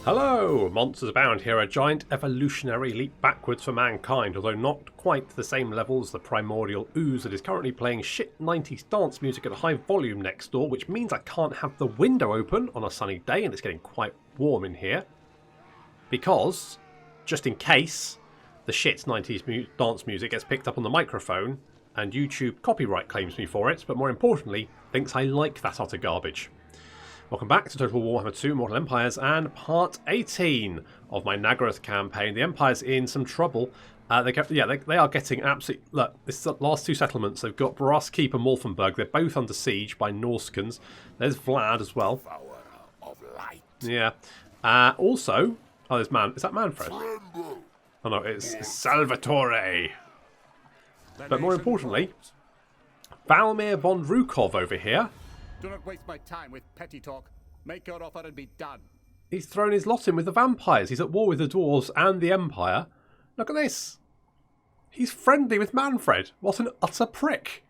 Hello! MonstersAbound here, a giant evolutionary leap backwards for mankind, although not quite the same level as the primordial ooze that is currently playing shit 90s dance music at a high volume next door, which means I can't have the window open on a sunny day, and it's getting quite warm in here. Because, just in case, the shit 90s dance music gets picked up on the microphone, and YouTube copyright claims me for it, but more importantly, thinks I like that utter garbage. Welcome back to Total Warhammer 2 Mortal Empires and part 18 of my Nagarythe campaign. The Empire's in some trouble. They are getting absolutely... Look, this is the last two settlements. They've got Brass Keep and Wolfenburg. They're both under siege by Norskans. There's Vlad as well. Yeah. Also... Oh, there's Man... Is that Manfred? Oh no, it's Salvatore. But more importantly, Valmir von Rukov over here. Do not waste my time with petty talk. Make your offer and be done. He's thrown his lot in with the vampires. He's at war with the dwarves and the Empire. Look at this. He's friendly with Manfred. What an utter prick.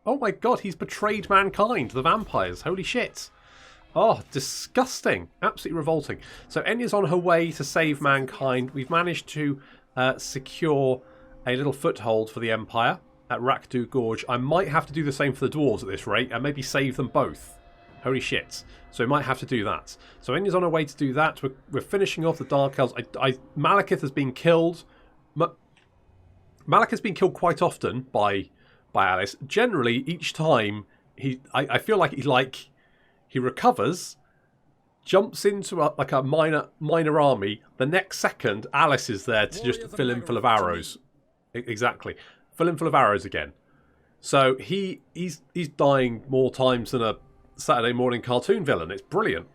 Oh my god, he's betrayed mankind, the vampires. Holy shit. Oh, disgusting. Absolutely revolting. So Enya's on her way to save mankind. We've managed to secure a little foothold for the Empire at Rakdu Gorge. I might have to do the same for the dwarves at this rate and maybe save them both. Holy shit. So we might have to do that. So Enya's on her way to do that. We're finishing off the Dark Elves. Malekith has been killed. Malekith's been killed quite often by Alice. Generally, each time I feel like he recovers, jumps into a minor army. The next second, Alice is there to just fill him full of arrows. Exactly. Fill him full of arrows again. So he's dying more times than a Saturday morning cartoon villain. It's brilliant.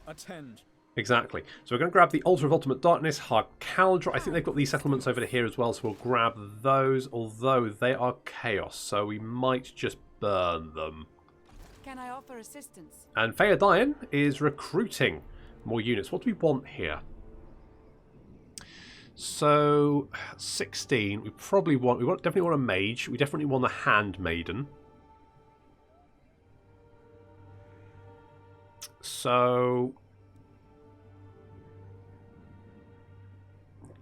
Attend. Exactly. So we're going to grab the Altar of Ultimate Darkness, Harkaldra. I think they've got these settlements over here as well, so we'll grab those, although they are chaos, so we might just burn them. Can I offer assistance? And Feodine is recruiting more units. What do we want here? So 16. We definitely want a mage. We definitely want a handmaiden. So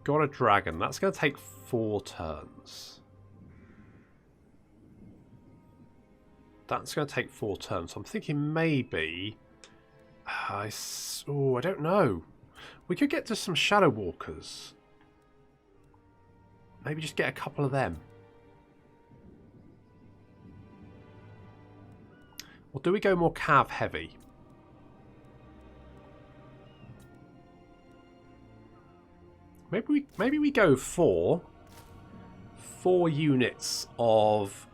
got a dragon. That's going to take 4 turns. That's going to take 4 turns. So I'm thinking maybe... I don't know. We could get to some Shadow Walkers. Maybe just get a couple of them. Or do we go more cav heavy? Maybe we go for 4 units of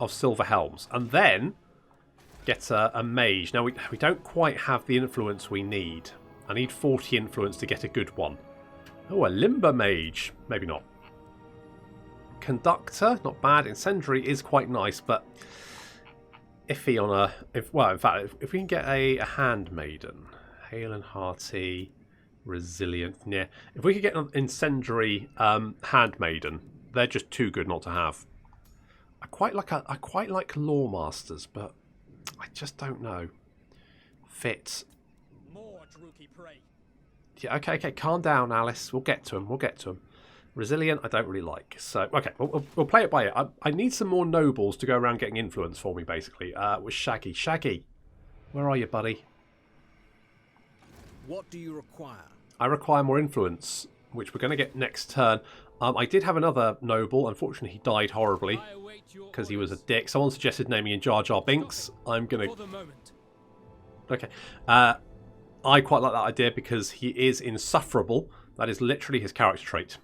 Silver Helms, and then get a mage. Now we don't quite have the influence we need. I need 40 influence to get a good one. Oh, a Limber Mage. Maybe not. Conductor, not bad. Incendiary is quite nice, but iffy on a... in fact, if we can get a Handmaiden. Hale and Hearty, Resilient. Yeah. If we could get an Incendiary Handmaiden, they're just too good not to have. I quite like Lawmasters, but I just don't know. Fit. Yeah, okay, calm down, Alice. We'll get to him. Resilient, I don't really like. So, okay, we'll play it by ear. I need some more nobles to go around getting influence for me, basically. With Shaggy. Shaggy, where are you, buddy? What do you require? I require more influence, which we're going to get next turn. I did have another noble. Unfortunately, he died horribly because he was a dick. Someone suggested naming him Jar Jar Binks. I'm going to... Okay. I quite like that idea because he is insufferable. That is literally his character trait.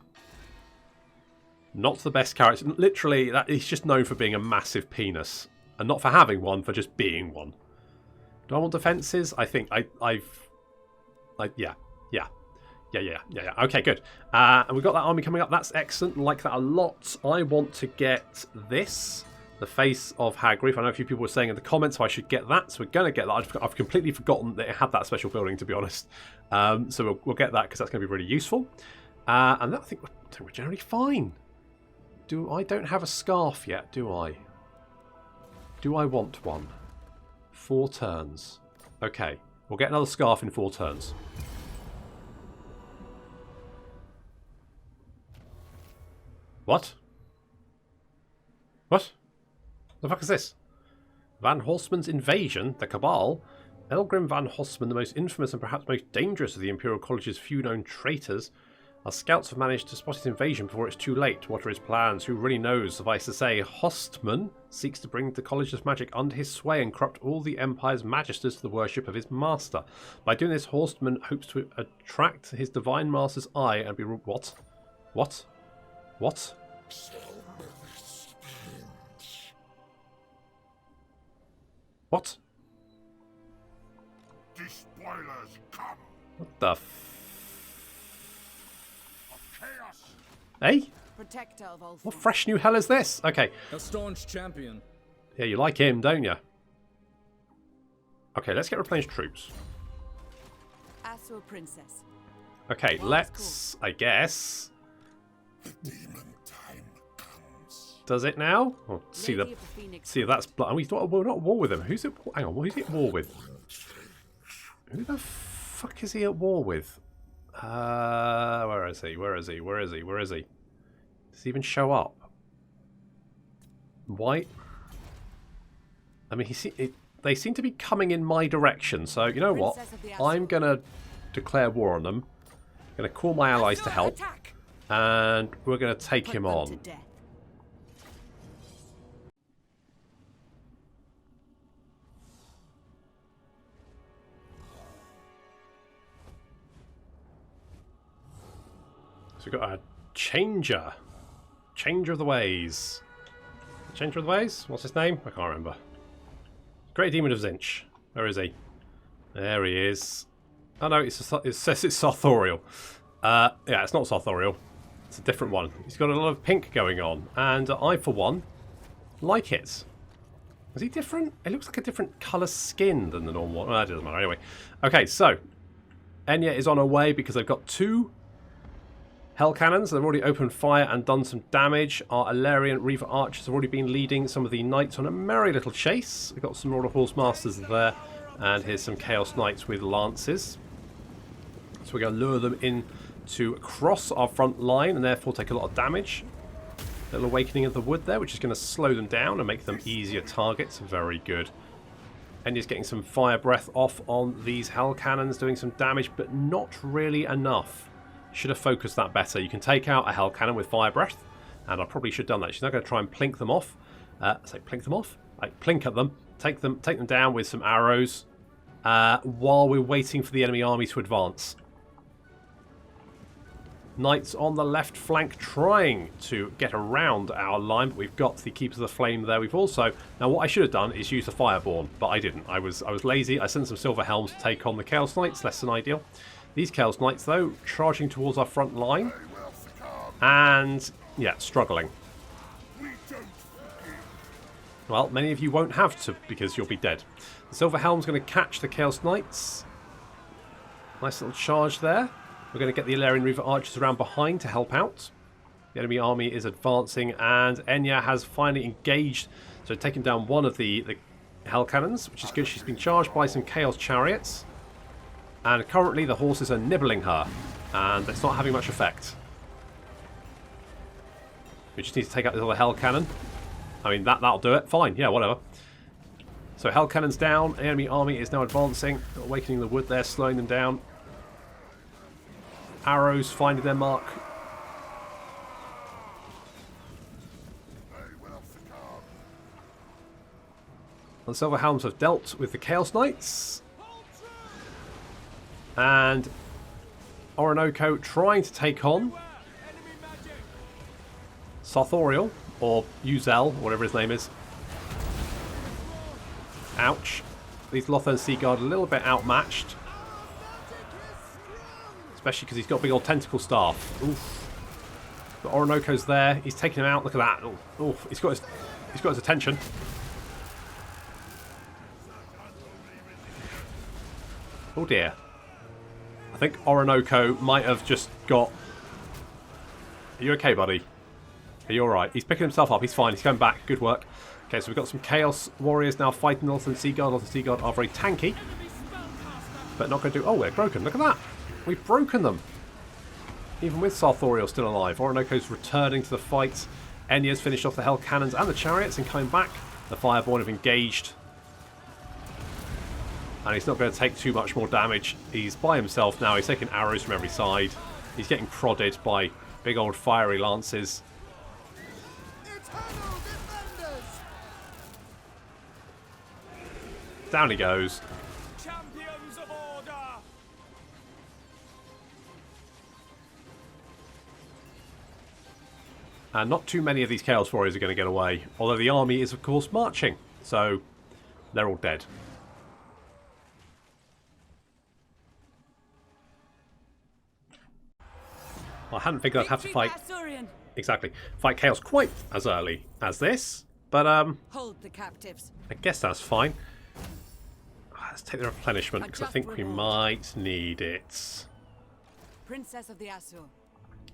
Not the best character. Literally, he's just known for being a massive penis. And not for having one, for just being one. Do I want defences? I think yeah. Okay, good. And we've got that army coming up. That's excellent. Like that a lot. I want to get this. The Face of Hagrid. I know a few people were saying in the comments, so I should get that. So we're going to get that. I've completely forgotten that it had that special building, to be honest. So we'll get that because that's going to be really useful. And I think we're generally fine. I don't have a scarf yet, do I? Do I want one? 4 turns. Okay, we'll get another scarf in 4 turns. What? What? The fuck is this? Van Horstmann's invasion? The Cabal? Elgrim Van Horstmann, the most infamous and perhaps most dangerous of the Imperial College's few known traitors. Our scouts have managed to spot his invasion before it's too late. What are his plans? Who really knows? Suffice to say, Horstmann seeks to bring the College's magic under his sway and corrupt all the Empire's magisters to the worship of his master. By doing this, Horstmann hopes to attract his divine master's eye and be... What? What? What? What? The spoilers come. What the Chaos. Hey? Protect our Volfo. What fresh new hell is this? Okay. A staunch champion. Yeah, you like him, don't you? Okay, let's get replenished troops. Asur Princess. Okay, let's... I guess... The demon time comes. Does it now? Oh, see Lady of the Phoenix. if that's... And we thought we're not at war with him. Who's it... Hang on, who's he at war with? Who the fuck is he at war with? Where is he? Where is he? Where is he? Where is he? Does he even show up? White? I mean, they seem to be coming in my direction. So, you know what? I'm going to declare war on them. I'm going to call my allies to help. Attack! And we're going to take him Put them on. to death. So we've got a changer. Changer of the Ways. Changer of the Ways? What's his name? I can't remember. Great Demon of Zinch. Where is he? There he is. Oh no, it says it's sartorial. Yeah, it's not sartorial. It's a different one. He's got a lot of pink going on. And I, for one, like it. Is he different? It looks like a different colour skin than the normal one. Well, that doesn't matter anyway. Okay, so Enya is on her way because they've got 2 Hell Cannons. They've already opened fire and done some damage. Our Alarian Reaver Archers have already been leading some of the Knights on a merry little chase. We've got some Order Horse Masters there. And here's some Chaos Knights with Lances. So we're going to lure them in to cross our front line and therefore take a lot of damage. Little Awakening of the Wood there, which is going to slow them down and make them easier targets. Very good. Enya's getting some fire breath off on these Hell Cannons, doing some damage, but not really enough. Should have focused that better. You can take out a Hell Cannon with fire breath, and I probably should have done that. She's not going to try and plink them off. Say plink them off? Like plink at them. Take them down with some arrows while we're waiting for the enemy army to advance. Knights on the left flank trying to get around our line, but we've got the Keepers of the Flame there. We've also... Now, what I should have done is use the Fireborn, but I didn't. I was lazy. I sent some Silver Helms to take on the Chaos Knights. Less than ideal. These Chaos Knights, though, charging towards our front line. And, yeah, struggling. Well, many of you won't have to, because you'll be dead. The Silver Helm's going to catch the Chaos Knights. Nice little charge there. We're going to get the Alarian Reaver Archers around behind to help out. The enemy army is advancing, and Enya has finally engaged, so taken down one of the Hell Cannons, which is good. She's been charged by some Chaos Chariots, and currently the horses are nibbling her, and it's not having much effect. We just need to take out this other Hell Cannon. I mean, that'll do it. Fine, yeah, whatever. So Hell Cannon's down. The enemy army is now advancing. Awakening the Wood there, slowing them down. Arrows finding their mark. The Silver Helms have dealt with the Chaos Knights. And Orinoco trying to take on Sartorial, or Uzel, whatever his name is. Ouch. These Lothern Seaguard a little bit outmatched. Especially because he's got a big old tentacle staff. Oof. But Orinoco's there. He's taking him out. Look at that. Oof. He's got his attention. Oh dear. I think Orinoco might have just got... Are you okay, buddy? Are you alright? He's picking himself up. He's fine. He's going back. Good work. Okay, so we've got some Chaos Warriors now fighting Lothern Seaguard. Lothern Seaguard are very tanky. But not going to do... Oh, we're broken. Look at that. We've broken them. Even with Sarthoriel still alive, Oronoko's returning to the fight. Enya's finished off the Hell Cannons and the Chariots and coming back. The Fireborn have engaged. And he's not going to take too much more damage. He's by himself now. He's taking arrows from every side. He's getting prodded by big old fiery lances. Eternal defenders! Down he goes. Champions of order! And not too many of these Chaos Warriors are going to get away. Although the army is, of course, marching. So, they're all dead. I hadn't figured I'd have to fight... Exactly. Fight Chaos quite as early as this. But, Hold the captives. I guess that's fine. Let's take the replenishment, because I think we might need it. Princess of the Azure.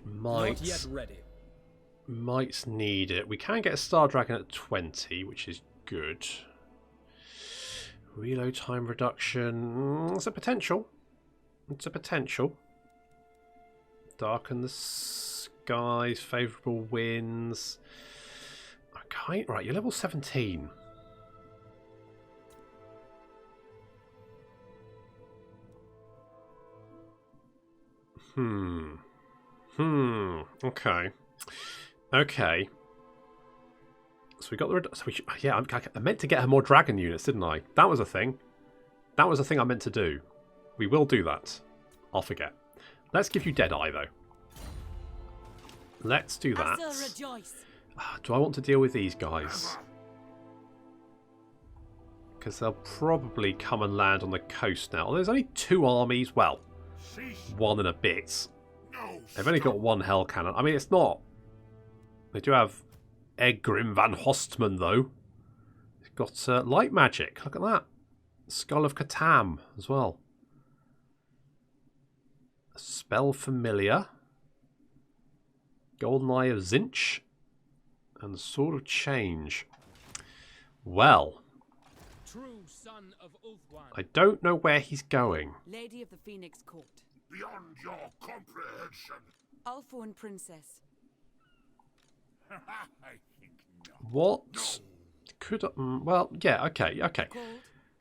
Not yet ready. Might need it. We can get a Star Dragon at 20, which is good. Reload time reduction. It's a potential. It's a potential. Darken the skies. Favourable winds. Okay, right, you're level 17. Okay. Okay. So we got the... So we, yeah, I meant to get her more dragon units, didn't I? That was a thing. That was a thing I meant to do. We will do that. I'll forget. Let's give you Deadeye, though. Let's do that. Do I want to deal with these guys? Because they'll probably come and land on the coast now. There's only 2 armies. Well, 1 and a bit. They've only got 1 hell cannon. I mean, it's not... They do have Eggrim van Horstmann, though. He's got light magic. Look at that. Skull of Catan as well. Spell Familiar. Golden Eye of Zinch. And the Sword of Change. Well... True son of Ulthuan. I don't know where he's going. Lady of the Phoenix Court. Beyond your comprehension. Ulthuan Princess. I think not. What could I... well, yeah, okay. Called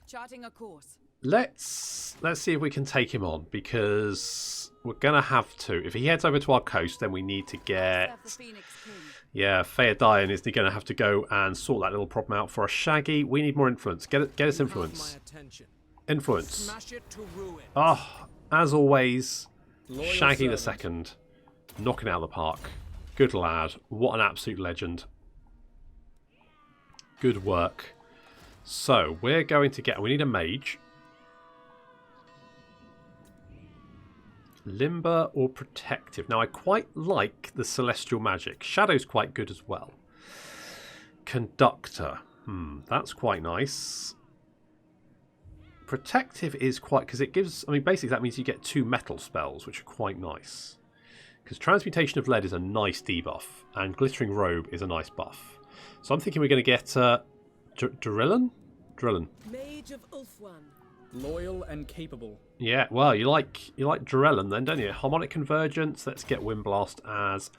Charting a Course. Let's see if we can take him on, because we're going to have to. If he heads over to our coast, then we need to get... The Phoenix King. Yeah, Feodine is going to have to go and sort that little problem out for us. Shaggy, we need more influence. Get us influence. Influence. Smash it to ruin. Oh, as always, Loyal Shaggy the servant. Second. Knocking it out of the park. Good lad. What an absolute legend. Good work. So, we're going to get... We need a mage. Limber or Protective. Now, I quite like the Celestial Magic. Shadow's quite good as well. Conductor. That's quite nice. Protective is quite... Because it gives... I mean, basically that means you get 2 metal spells, which are quite nice. Because Transmutation of Lead is a nice debuff. And Glittering Robe is a nice buff. So I'm thinking we're going to get... Dryrain? Dryrain. Mage of Ulthuan. Loyal and capable. Yeah, well, you like Dryrain then, don't you? Harmonic Convergence. Let's get Windblast as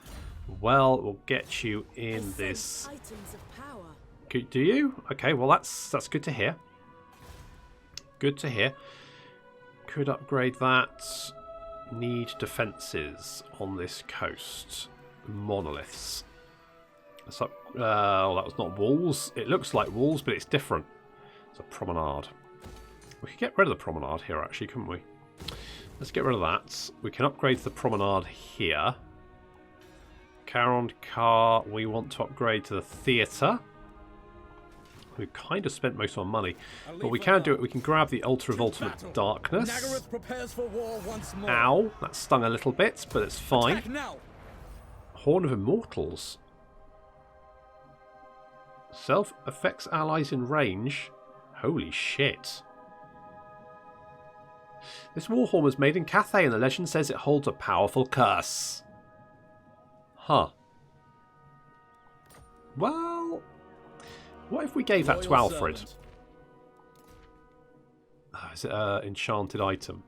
well. We'll get you in this. Items of power. Do you? Okay, well that's good to hear. Good to hear. Could upgrade that. Need defences on this coast. Monoliths. That's up. Oh, that was not walls. It looks like walls, but it's different. It's a promenade. We could get rid of the promenade here, actually, couldn't we? Let's get rid of that. We can upgrade the promenade here. Caron Car, we want to upgrade to the theatre. We've kind of spent most of our money. But we can do it. We can grab the Altar of Ultimate Darkness. Nagarythe prepares for war once more. Ow, that stung a little bit, but it's fine. Attack now. Horn of Immortals. Self affects allies in range. Holy shit. This warhorn was made in Cathay, and the legend says it holds a powerful curse. Huh. Well, what if we gave that to Loyal Alfred? servant. Is it an enchanted item?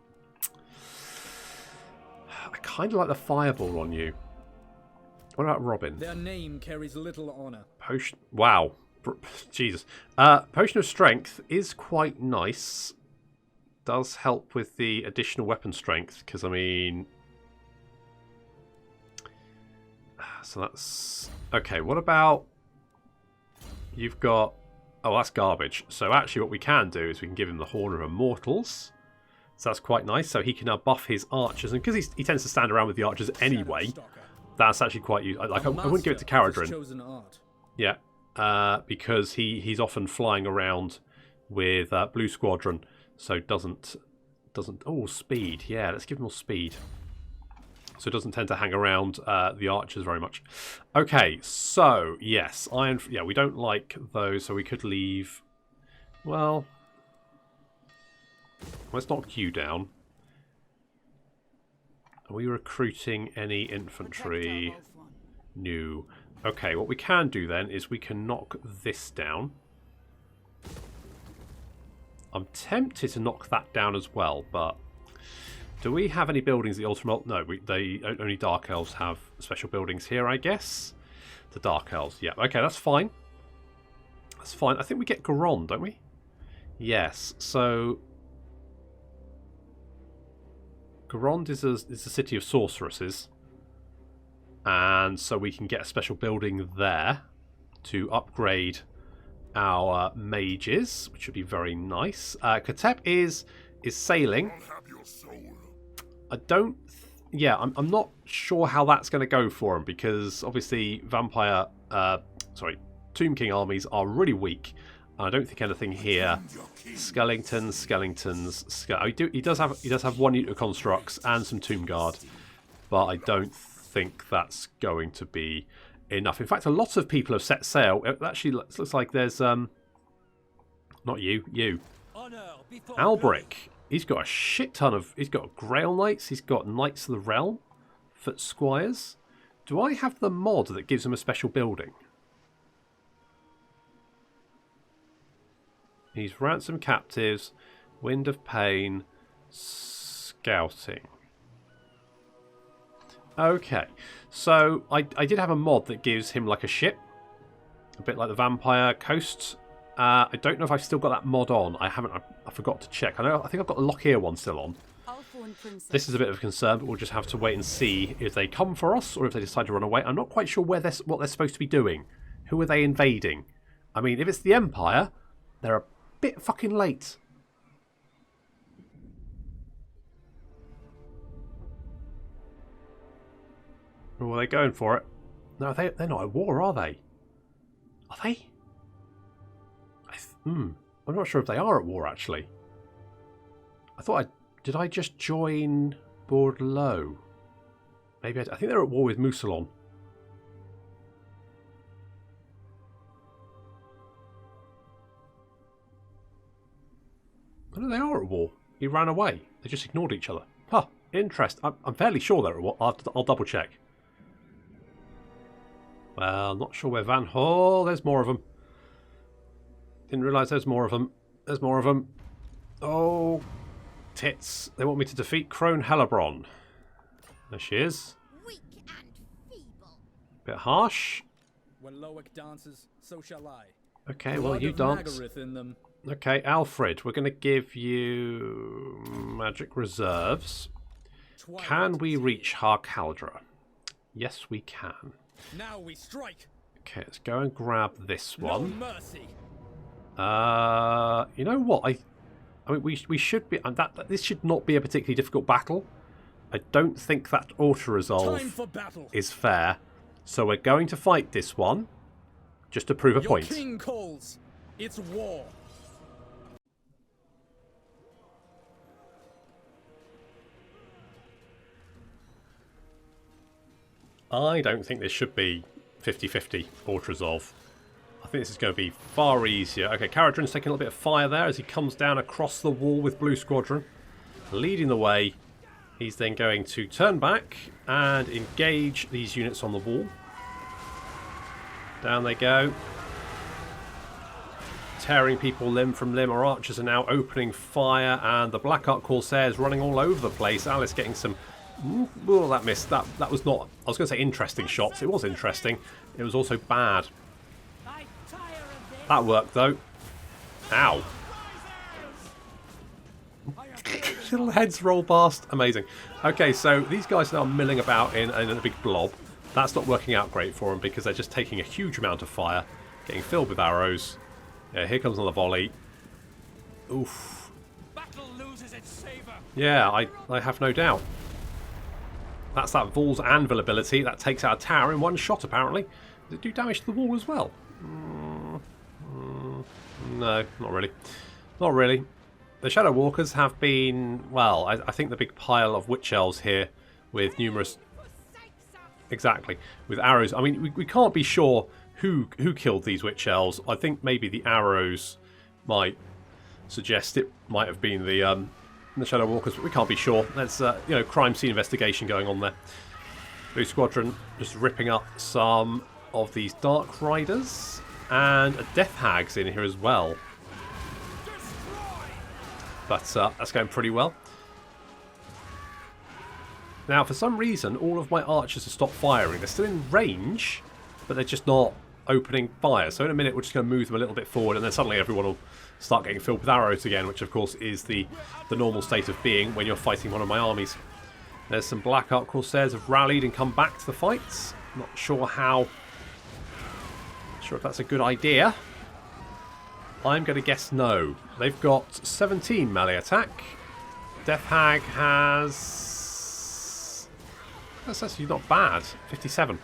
I kind of like the fireball on you. What about Robin? Their name carries little honor. Potion. Wow. Jesus. Potion of Strength is quite nice. Does help with the additional weapon strength, because, I mean... So that's... Okay, what about... You've got... Oh, that's garbage. So actually what we can do is we can give him the Horn of Immortals. So that's quite nice. So he can now buff his archers. And because he tends to stand around with the archers anyway, that's actually quite useful. Like, I wouldn't give it to Caradrin. Yeah, because he's often flying around with Blue Squadron. So doesn't... Oh, speed. Yeah, let's give him more speed. So it doesn't tend to hang around the archers very much. Okay, so, yes. Yeah, we don't like those, so we could leave... Well, let's knock you down. Are we recruiting any infantry? No. Okay, what we can do then is we can knock this down. I'm tempted to knock that down as well, but... Do we have any buildings the Ultimate... No, only Dark Elves have special buildings here, I guess. The Dark Elves, yeah. Okay, that's fine. That's fine. I think we get Garon, don't we? Yes, so... Garond is a city of sorceresses. And so we can get a special building there to upgrade our mages, which would be very nice. Katep is sailing. I don't... Yeah, I'm not sure how that's going to go for him, because obviously vampire... Tomb King armies are really weak. I don't think anything here. Skeletons. He does have one unit of constructs and some Tomb Guard, but I don't think that's going to be enough. In fact, a lot of people have set sail. It actually looks like there's not you. Albric. He's got a shit ton of... He's got Grail Knights. He's got Knights of the Realm. Foot Squires. Do I have the mod that gives him a special building? He's Ransom Captives. Wind of Pain. Scouting. Okay. So, I did have a mod that gives him like a ship. A bit like the Vampire Coast. I don't know if I've still got that mod on. I haven't. I forgot to check. I think I've got the Lokhir one still on. This is a bit of a concern, but we'll just have to wait and see if they come for us or if they decide to run away. I'm not quite sure what they're supposed to be doing. Who are they invading? I mean, if it's the Empire, they're a bit fucking late. Or are they going for it? No, they're not at war, are they? Are they? I'm not sure if they are at war, actually. I thought did I just join Bordeaux? Maybe I think they're at war with Moussalon. I know they are at war. He ran away. They just ignored each other. Huh, interest. I'm fairly sure they're at war. I'll double check. Well, not sure where Van... Oh, there's more of them. Didn't realise there's more of them. There's more of them. Oh, tits. They want me to defeat Crone Hellebron. There she is. Weak and feeble. Bit harsh. When Loic dances, so shall I. Okay, well, you dance. Nagarythe in them. Okay, Alfred, we're going to give you magic reserves. Can we reach Harcaldra? Yes, we can. Now we strike. Okay, let's go and grab this one. No mercy. You know what? I mean, we should be. This should not be a particularly difficult battle. I don't think that auto resolve is fair. So we're going to fight this one, just to prove a point. Your king calls. It's war. I don't think this should be 50-50 auto resolve. I think this is going to be far easier. Okay, Caradrin's taking a little bit of fire there as he comes down across the wall with Blue Squadron. Leading the way. He's then going to turn back and engage these units on the wall. Down they go. Tearing people limb from limb. Our archers are now opening fire and the Black Ark Corsairs running all over the place. Alice getting some Oh, that missed. That was not... I was going to say interesting shots. It was interesting. It was also bad. That worked, though. Ow. Little heads roll past. Amazing. Okay, so these guys are now milling about in a big blob. That's not working out great for them because they're just taking a huge amount of fire, getting filled with arrows. Yeah, here comes another volley. Oof. Battle loses its savor. Yeah, I have no doubt. That's that Vol's Anvil ability. That takes out a tower in one shot, apparently. Does it do damage to the wall as well? No, not really. Not really. The Shadow Walkers have been, well, I think the big pile of Witch Elves here with numerous... Exactly, with arrows. I mean, we can't be sure who killed these Witch Elves. I think maybe the arrows might suggest it might have been the Shadow Walkers, but we can't be sure. There's, you know, crime scene investigation going on there. Blue Squadron just ripping up some of these Dark Riders, and a Death Hag's in here as well. But that's going pretty well. Now, for some reason, all of my archers have stopped firing. They're still in range, but they're just not opening fire. So in a minute, we're just going to move them a little bit forward, and then suddenly everyone will start getting filled with arrows again, which, of course, is the normal state of being when you're fighting one of my armies. There's some Black Ark Corsairs have rallied and come back to the fights. Not sure how... Not sure if that's a good idea. I'm going to guess no. They've got 17 melee attack. Death Hag has... That's actually not bad. 57.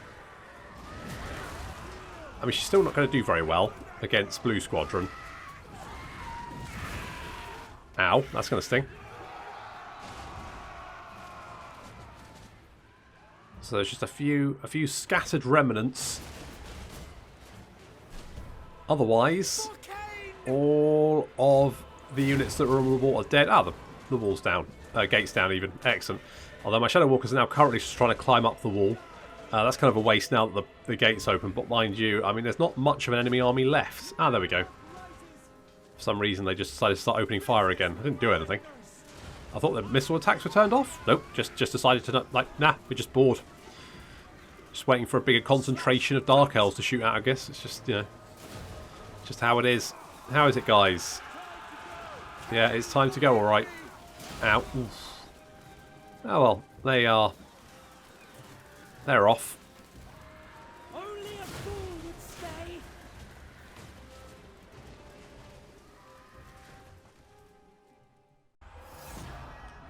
I mean, she's still not going to do very well against Blue Squadron. Ow, that's going to sting. So there's just a few scattered remnants. Otherwise... all of the units that were on the wall are dead. Ah, the wall's down. Gate's down even. Excellent. Although my Shadow Walkers are now currently just trying to climb up the wall. That's kind of a waste now that the gate's open. But mind you, I mean, there's not much of an enemy army left. Ah, there we go. For some reason, they just decided to start opening fire again. I didn't do anything. I thought the missile attacks were turned off. Nope, just decided to not, like, nah, we're just bored. Just waiting for a bigger concentration of Dark Elves to shoot at, I guess. It's just, you know, just how it is. How is it, guys? Yeah, it's time to go, alright. Ow. Oof. Oh well, they're off. Only a fool would stay.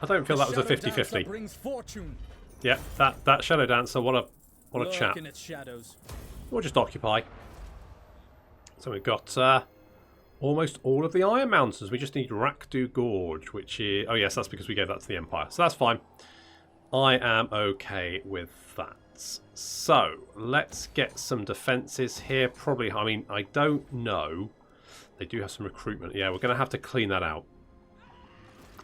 I don't feel that was a 50-50. Brings fortune. Yeah, that Shadow Dancer, what a chap. In its shadows. We'll just occupy. So we've got almost all of the Iron Mountains. We just need Rakdu Gorge, which is... Oh yes, that's because we gave that to the Empire. So that's fine. I am okay with that. So, let's get some defences here. Probably, I mean, I don't know. They do have some recruitment. Yeah, we're going to have to clean that out.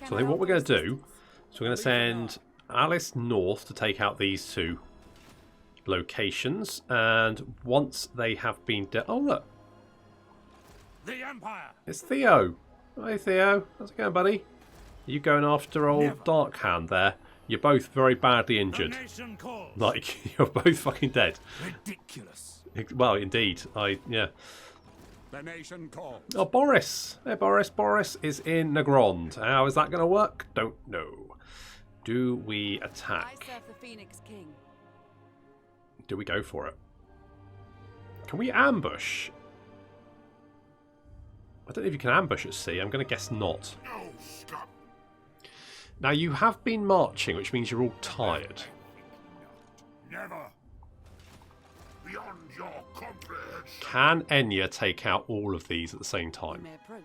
So I think what we're going to do is we're going to send Alice north to take out these two locations. And once they have been... Oh, look. The Empire. It's Theo. Hey, Theo. How's it going, buddy? Are you going after old Darkhand there? You're both very badly injured. Like, you're both fucking dead. Ridiculous. Well, indeed. Yeah. The nation calls. Oh, Boris. Hey, Boris. Boris is in Nagarythe. How is that going to work? Don't know. Do we I attack? serve the Phoenix King. Do we go for it? Can we ambush? I don't know if you can ambush at sea. I'm going to guess not. No scum. Now, you have been marching, which means you're all tired. Never. Beyond your comprehension. Can Enya take out all of these at the same You time? may approach.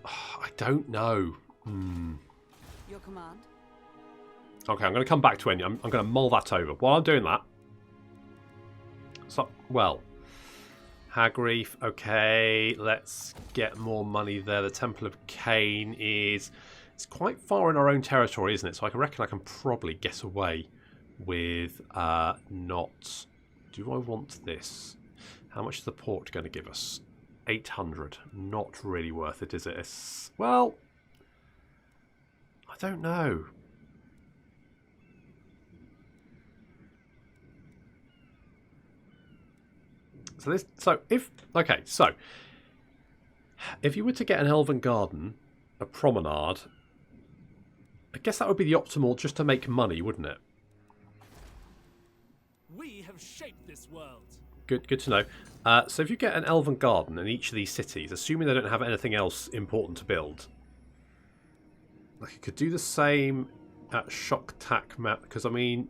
I don't know. Your command. Okay, I'm going to come back to Enya. I'm going to mull that over. While I'm doing that... So, well... Nagarythe, okay, let's get more money there. The Temple of Cain is... It's quite far in our own territory, isn't it? So I reckon I can probably get away with not... Do I want this? How much is the port going to give us? 800. Not really worth it, is it? Well, I don't know. So if you were to get an elven garden, a promenade, I guess that would be the optimal just to make money, wouldn't it? We have shaped this world. Good to know. So if you get an elven garden in each of these cities, assuming they don't have anything else important to build, like you could do the same at Shock-Tac map, because I mean,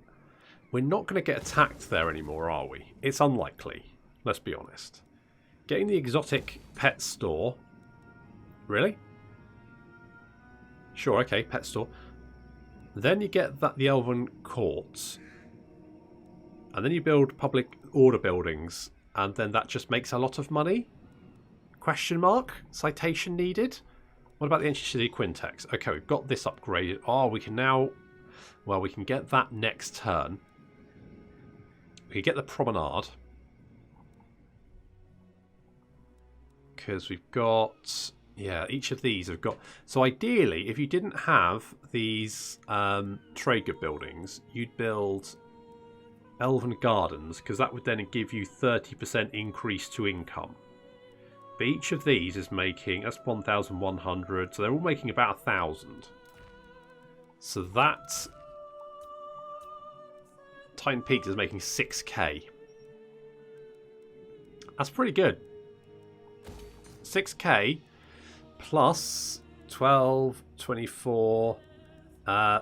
we're not going to get attacked there anymore, are we? It's unlikely. Let's be honest. Getting the exotic pet store. Really? Sure, okay, pet store. Then you get the elven courts. And then you build public order buildings. And then that just makes a lot of money? Question mark? Citation needed? What about the Ancient City Quintex? Okay, we've got this upgraded. Oh, we can now... Well, we can get that next turn. We can get the promenade. Because we've got... Yeah, each of these have got... So ideally, if you didn't have these trade good buildings, you'd build elven gardens, because that would then give you 30% increase to income. But each of these is making... That's 1,100, so they're all making about 1,000. So that... Titan Peaks is making 6k. That's pretty good. 6k plus 12, 24.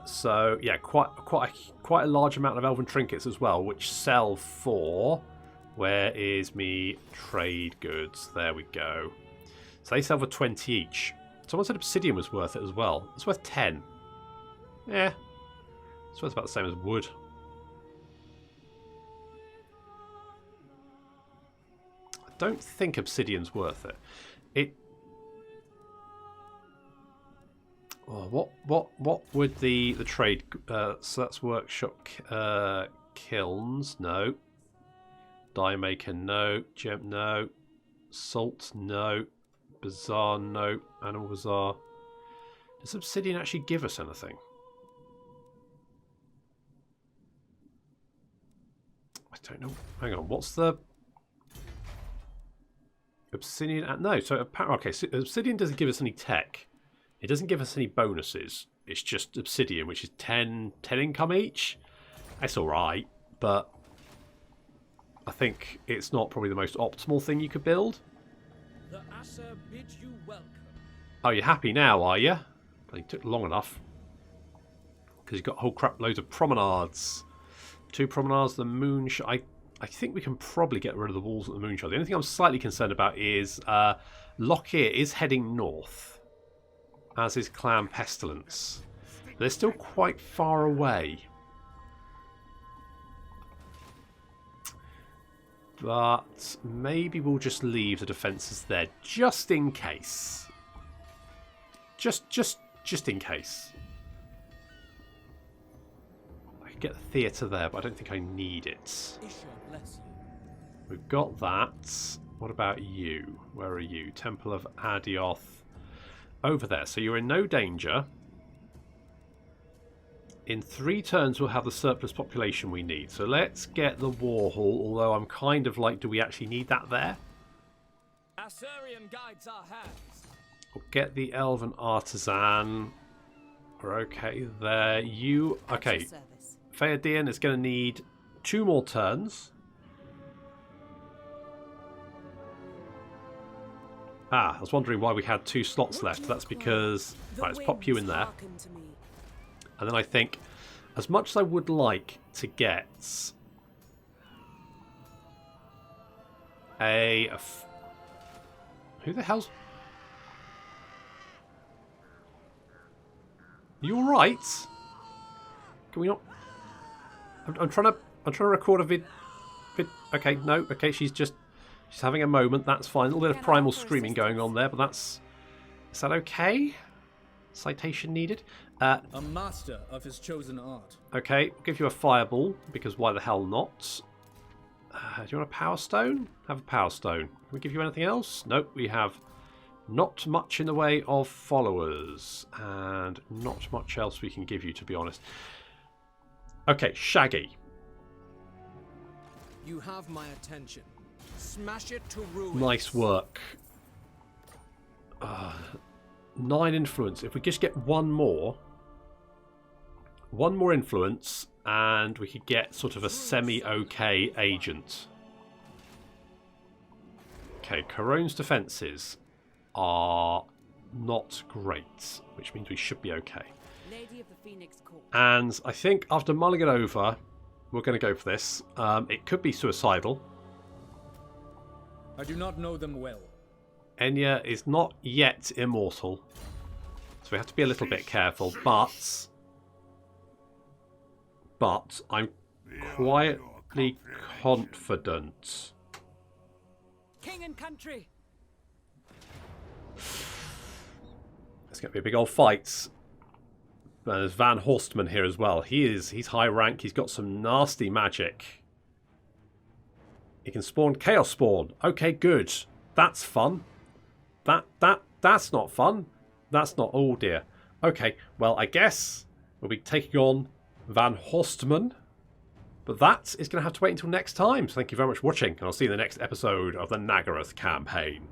So yeah, quite a large amount of elven trinkets as well, which sell for. Where is me trade goods? There we go. So they sell for 20 each. Someone said obsidian was worth it as well. It's worth 10. Yeah, it's worth about the same as wood. I don't think obsidian's worth it. Oh, what would the trade? So that's workshop kilns. No. Die maker. No. Gem. No. Salt. No. Bazaar. No. Animal bazaar. Does obsidian actually give us anything? I don't know. Hang on. What's the obsidian? No. So okay. So obsidian doesn't give us any tech. It doesn't give us any bonuses. It's just obsidian, which is 10 income each. That's alright, but I think it's not probably the most optimal thing you could build. The Asher bids you welcome. Oh, you're happy now, are you? It took long enough. Because you've got a whole crap loads of promenades. 2 promenades, the moonshine. I think we can probably get rid of the walls at the moonshine. The only thing I'm slightly concerned about is Lokhir is heading north. As is Clan Pestilence. They're still quite far away. But maybe we'll just leave the defences there just in case. Just in case. I could get the theatre there, but I don't think I need it. We've got that. What about you? Where are you? Temple of Adioth. Over there, so you're in no danger. In 3 turns we'll have the surplus population we need. So let's get the Warhol, although I'm kind of like, do we actually need that there? Assyrian guides our hands. We'll get the Elven Artisan. We're okay there. You... Okay. Feodin is going to need 2 more turns. Ah, I was wondering why we had 2 slots left. That's because... Right, let's pop you in there. And then I think, as much as I would like to get who the hell's... You alright? Can we not... I'm trying to record a vid... Okay, no, okay, she's having a moment, that's fine. A little bit of primal screaming going on there, but that's... Is that okay? Citation needed. A master of his chosen art. Okay, we'll give you a fireball, because why the hell not? Do you want a power stone? Have a power stone. Can we give you anything else? Nope, we have not much in the way of followers. And not much else we can give you, to be honest. Okay, Shaggy. You have my attention. Smash it to ruins. Nice work. 9 influence. If we just get one more influence, and we could get sort of a semi-okay agent. Okay, Corone's defences are not great, which means we should be okay. Lady of the Phoenix Court. And I think after mulling it over, we're going to go for this. It could be suicidal. I do not know them well. Enya is not yet immortal, so we have to be a little bit careful, but I'm quietly confident. King and country. It's going to be a big old fight. There's Van Horstmann here as well. He's high rank. He's got some nasty magic. He can spawn Chaos Spawn. Okay, good. That's fun. That's not fun. That's not... Oh, dear. Okay, well, I guess we'll be taking on Van Horstmann. But that is going to have to wait until next time. So thank you very much for watching, and I'll see you in the next episode of the Nagarythe campaign.